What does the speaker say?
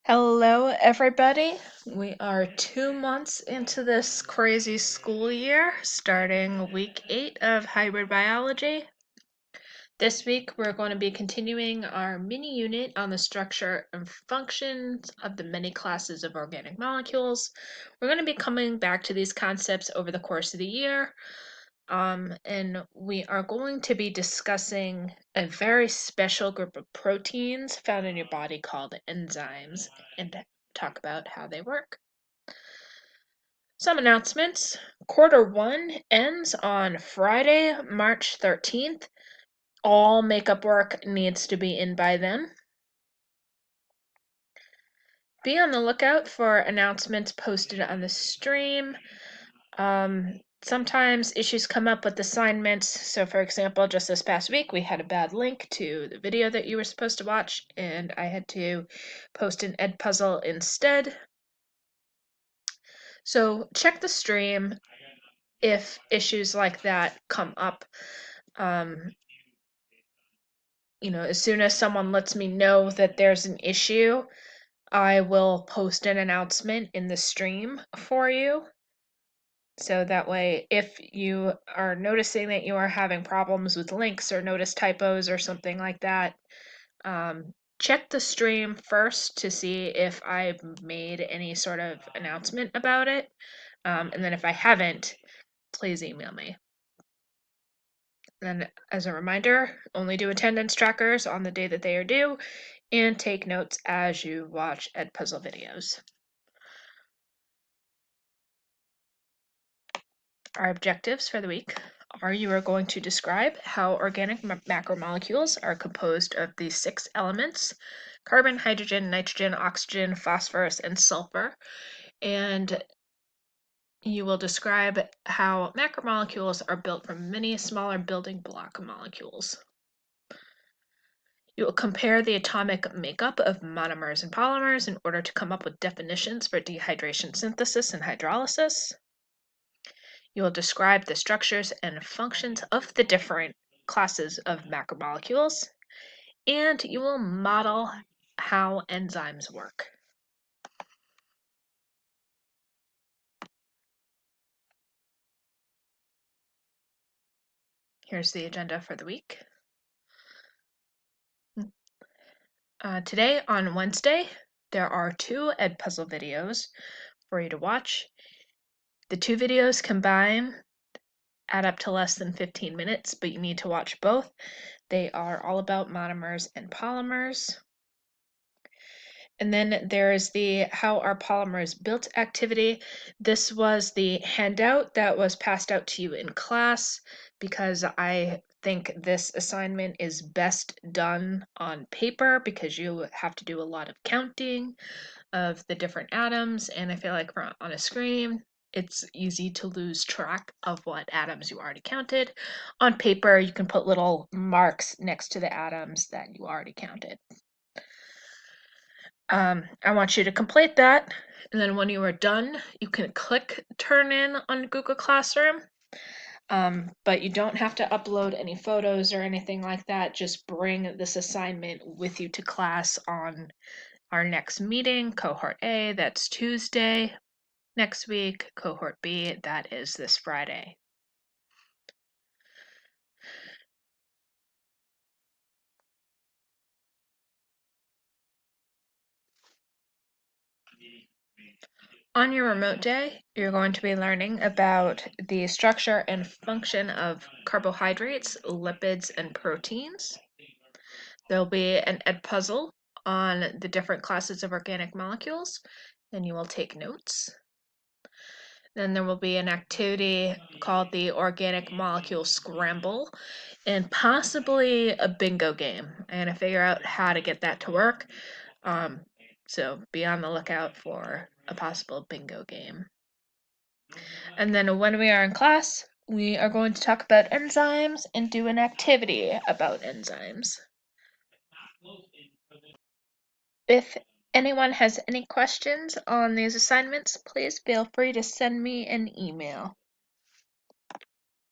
Hello, everybody. We are 2 months into this crazy school year, starting week 8 of hybrid biology. This week, we're going to be continuing our mini unit on the structure and functions of the many classes of organic molecules. We're going to be coming back to these concepts over the course of the year. And we are going to be discussing a very special group of proteins found in your body called enzymes and talk about how they work. Some announcements. Quarter 1 ends on Friday, March 13th. All makeup work needs to be in by then. Be on the lookout for announcements posted on the stream. Sometimes issues come up with assignments. So, for example, just this past week, we had a bad link to the video that you were supposed to watch, and I had to post an Edpuzzle instead. So, check the stream if issues like that come up. As soon as someone lets me know that there's an issue, I will post an announcement in the stream for you. So that way, if you are noticing that you are having problems with links or notice typos or something like that, check the stream first to see if I've made any sort of announcement about it. And then if I haven't, please email me. And as a reminder, only do attendance trackers on the day that they are due, and take notes as you watch Edpuzzle videos. Our objectives for the week are: you are going to describe how organic macromolecules are composed of these 6 elements: carbon, hydrogen, nitrogen, oxygen, phosphorus, and sulfur. And you will describe how macromolecules are built from many smaller building block molecules. You will compare the atomic makeup of monomers and polymers in order to come up with definitions for dehydration synthesis and hydrolysis. You will describe the structures and functions of the different classes of macromolecules, and you will model how enzymes work. Here's the agenda for the week. Today, on Wednesday, there are 2 Edpuzzle videos for you to watch. The 2 videos combined add up to less than 15 minutes, but you need to watch both. They are all about monomers and polymers. And then there is the How Are Polymers Built activity. This was the handout that was passed out to you in class because I think this assignment is best done on paper because you have to do a lot of counting of the different atoms, and I feel like on a screen it's easy to lose track of what atoms you already counted. On paper, you can put little marks next to the atoms that you already counted. I want you to complete that, and then when you are done, you can click Turn In on Google Classroom. But you don't have to upload any photos or anything like that. Just bring this assignment with you to class on our next meeting, Cohort A, that's Tuesday next week. Cohort B, that is this Friday. On your remote day, you're going to be learning about the structure and function of carbohydrates, lipids, and proteins. There'll be an Edpuzzle on the different classes of organic molecules, and you will take notes. Then there will be an activity called the Organic Molecule Scramble, and possibly a bingo game. I'm going to figure out how to get that to work. So be on the lookout for a possible bingo game. And then when we are in class, we are going to talk about enzymes and do an activity about enzymes. If anyone has any questions on these assignments, please feel free to send me an email.